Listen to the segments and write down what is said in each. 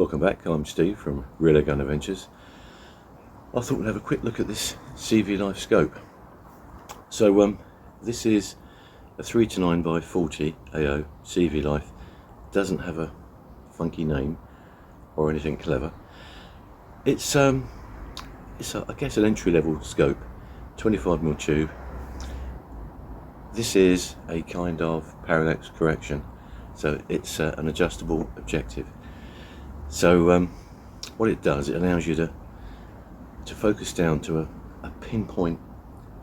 Welcome back, I'm Steve from Real Gun Adventures. I thought we'd have a quick look at this CVLife scope. So this is a 3-9 by 40 AO CVLife. Doesn't have a funky name or anything clever. It's I guess an entry-level scope, 25mm tube. This is a kind of parallax correction, so it's an adjustable objective. So what it does, it allows you to focus down to a pinpoint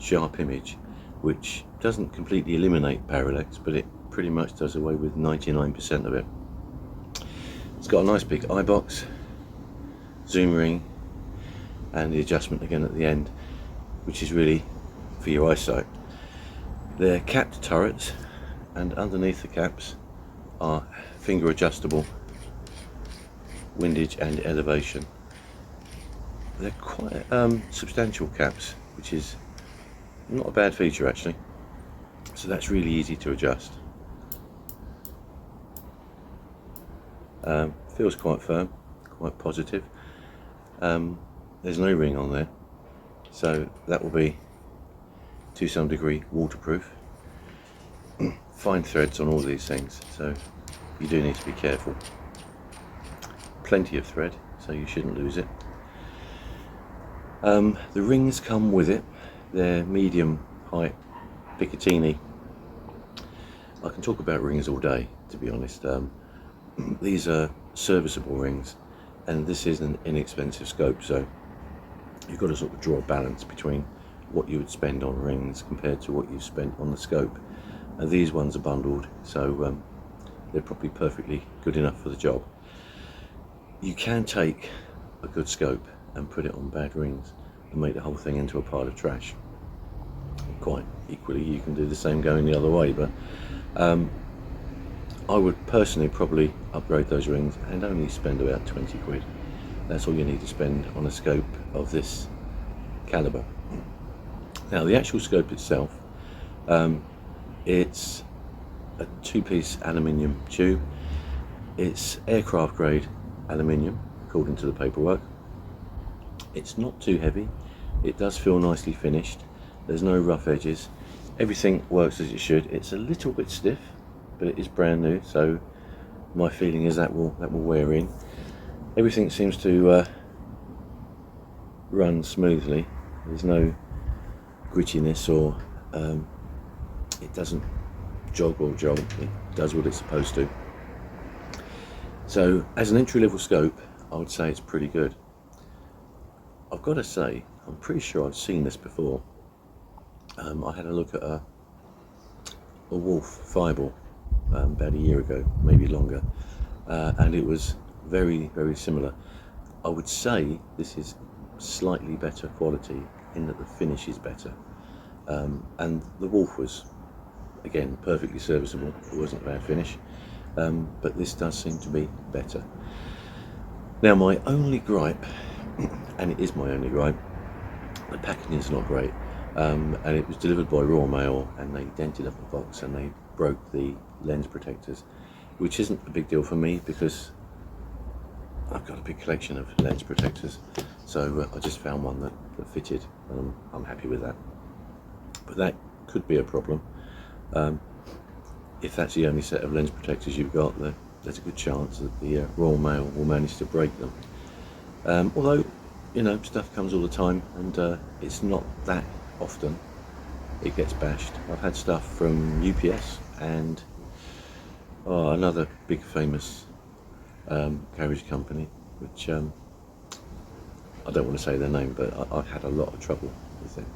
sharp image, which doesn't completely eliminate parallax, but it pretty much does away with 99% of it. It's got a nice big eye box, zoom ring, and the adjustment again at the end, which is really for your eyesight. They're capped turrets, and underneath the caps are finger adjustable windage and elevation. They're quite substantial caps, which is not a bad feature actually. So that's really easy to adjust. Feels quite firm, quite positive. There's no ring on there, so that will be to some degree waterproof. Fine threads on all these things, so you do need to be careful. Plenty of thread, so you shouldn't lose it. The rings come with it. They're medium height Picatinny. I can talk about rings all day, to be honest. These are serviceable rings, and this is an inexpensive scope, so you've got to sort of draw a balance between what you would spend on rings compared to what you've spent on the scope. And these ones are bundled, so they're probably perfectly good enough for the job. You can take a good scope and put it on bad rings and make the whole thing into a pile of trash. Quite equally, you can do the same going the other way, but I would personally probably upgrade those rings and only spend about 20 quid. That's all you need to spend on a scope of this caliber. Now the actual scope itself, it's a 2-piece aluminium tube. It's aircraft grade aluminium according to the paperwork. It's not too heavy. It does feel nicely finished. There's no rough edges. Everything works as it should. It's a little bit stiff, but it is brand new, so my feeling is that will wear in. Everything seems to run smoothly. There's no grittiness, or it doesn't jog or jolt. It does what it's supposed to. So as an entry-level scope, I would say it's pretty good. I've got to say, I'm pretty sure I've seen this before. I had a look at a Wolf fireball about a year ago, maybe longer, and it was very, very similar. I would say this is slightly better quality in that the finish is better, and the Wolf was, again, perfectly serviceable. It wasn't a bad finish, but this does seem to be better. Now my only gripe, and it is my only gripe, the packaging is not great, and it was delivered by Royal Mail, and they dented up the box and they broke the lens protectors, which isn't a big deal for me because I've got a big collection of lens protectors, so I just found one that fitted, and I'm happy with that. But that could be a problem. If that's the only set of lens protectors you've got, there's a good chance that the Royal Mail will manage to break them. Although, you know, stuff comes all the time, and it's not that often it gets bashed. I've had stuff from UPS and another big famous carriage company, which I don't want to say their name, but I've had a lot of trouble with it,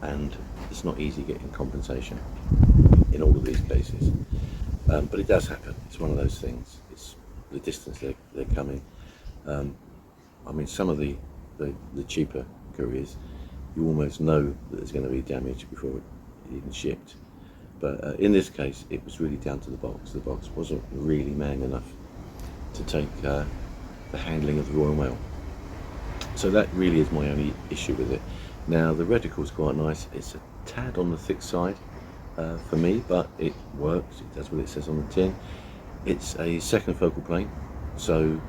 and it's not easy getting compensation in all of these cases, but it does happen. It's one of those things. It's the distance they're coming. I mean, some of the cheaper couriers, you almost know that there's going to be damage before it even shipped, but in this case it was really down to the box. The box wasn't really man enough to take the handling of the Royal Mail, so that really is my only issue with it. Now the reticle is quite nice. It's a tad on the thick side for me, but it works. It does what it says on the tin. It's a second focal plane, So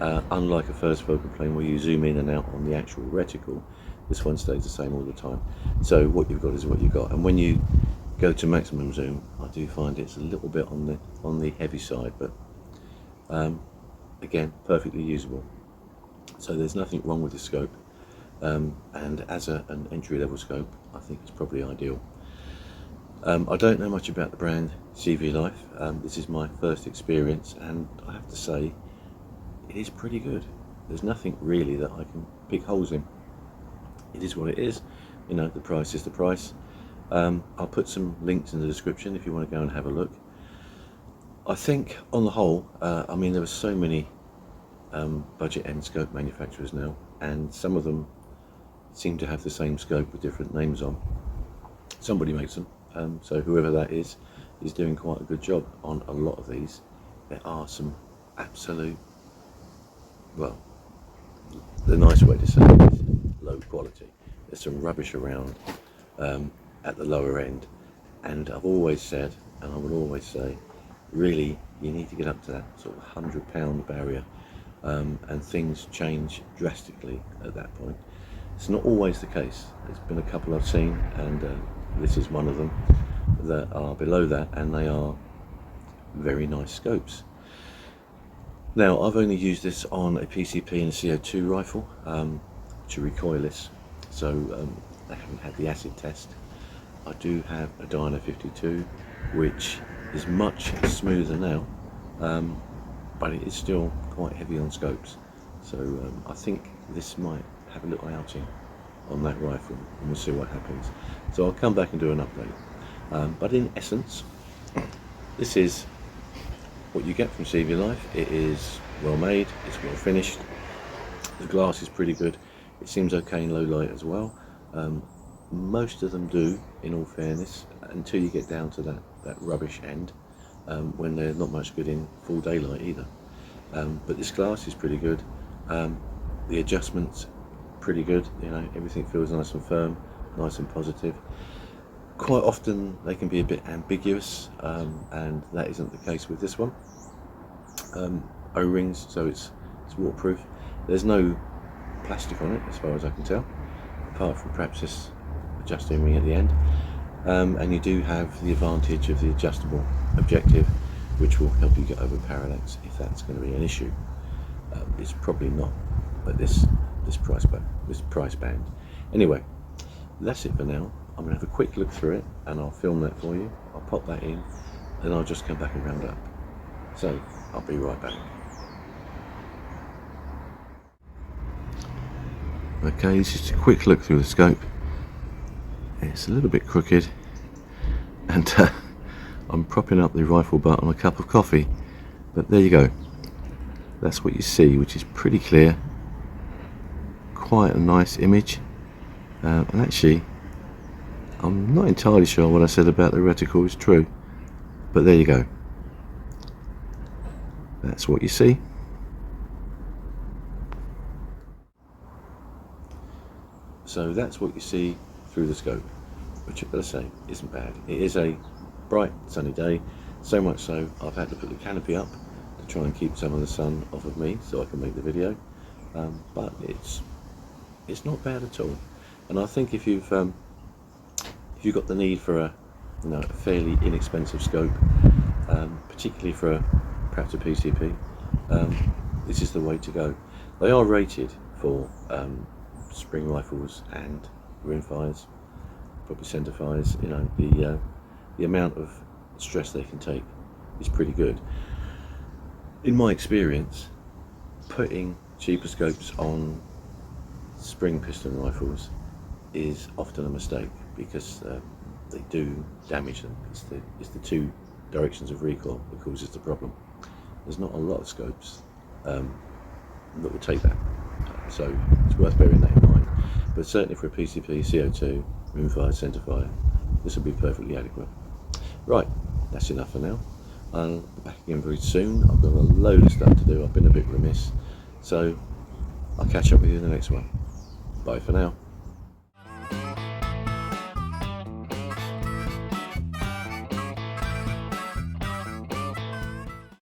unlike a first focal plane where you zoom in and out on the actual reticle, this one stays the same all the time. So what you've got is what you've got, and when you go to maximum zoom, I do find it's a little bit on the heavy side, but again, perfectly usable. So there's nothing wrong with the scope, and as an entry-level scope, I think it's probably ideal. I don't know much about the brand CVLife. This is my first experience, and I have to say it is pretty good. There's nothing really that I can pick holes in. It is what it is. You know, the price is the price. I'll put some links in the description if you want to go and have a look. I think on the whole, I mean, there are so many budget end scope manufacturers now, and some of them seem to have the same scope with different names on. Somebody makes them, so whoever that is doing quite a good job on a lot of these. There are some absolute, well, the nice way to say it is low quality. There's some rubbish around at the lower end, and I've always said, and I will always say, really you need to get up to that sort of £100 barrier, and things change drastically at that point. It's not always the case. There's been a couple I've seen, and this is one of them, that are below that, and they are very nice scopes. Now, I've only used this on a PCP and a CO2 rifle, which are recoilless, so I haven't had the acid test. I do have a Dyno 52, which is much smoother now, but it is still quite heavy on scopes. So I think this might have a little outing on that rifle, and we'll see what happens. So I'll come back and do an update. But in essence, this is what you get from CVLife. It is well made, it's well finished, the glass is pretty good, it seems okay in low light as well. Most of them do, in all fairness, until you get down to that rubbish end, when they're not much good in full daylight either. But this glass is pretty good. The adjustments pretty good, you know, everything feels nice and firm, nice and positive. Quite often they can be a bit ambiguous, and that isn't the case with this one. O-rings, so it's waterproof. There's no plastic on it as far as I can tell, apart from perhaps this adjusting ring at the end. And you do have the advantage of the adjustable objective, which will help you get over parallax if that's going to be an issue. It's probably not at this price band. Anyway, that's it for now. I'm going to have a quick look through it, and I'll film that for you. I'll pop that in, then I'll just come back and round up. So I'll be right back. Okay, this is just a quick look through the scope. It's a little bit crooked, and I'm propping up the rifle butt on a cup of coffee, but there you go. That's what you see, which is pretty clear, quite a nice image, and actually I'm not entirely sure what I said about the reticle is true, but there you go. That's what you see. So that's what you see through the scope, which I've got to say isn't bad. It is a bright sunny day, so much so I've had to put the canopy up to try and keep some of the sun off of me so I can make the video, but it's not bad at all. And I think if you've got the need for a fairly inexpensive scope, particularly for perhaps a PCP, this is the way to go. They are rated for spring rifles and rimfires, probably centre fires. You know, the amount of stress they can take is pretty good. In my experience, putting cheaper scopes on spring piston rifles is often a mistake, because they do damage them. It's the two directions of recoil that causes the problem. There's not a lot of scopes that will take that, so it's worth bearing that in mind. But certainly for a PCP, CO2, rimfire, centrefire, this will be perfectly adequate. Right, that's enough for now. I'll be back again very soon. I've got a load of stuff to do. I've been a bit remiss, so I'll catch up with you in the next one. Bye for now.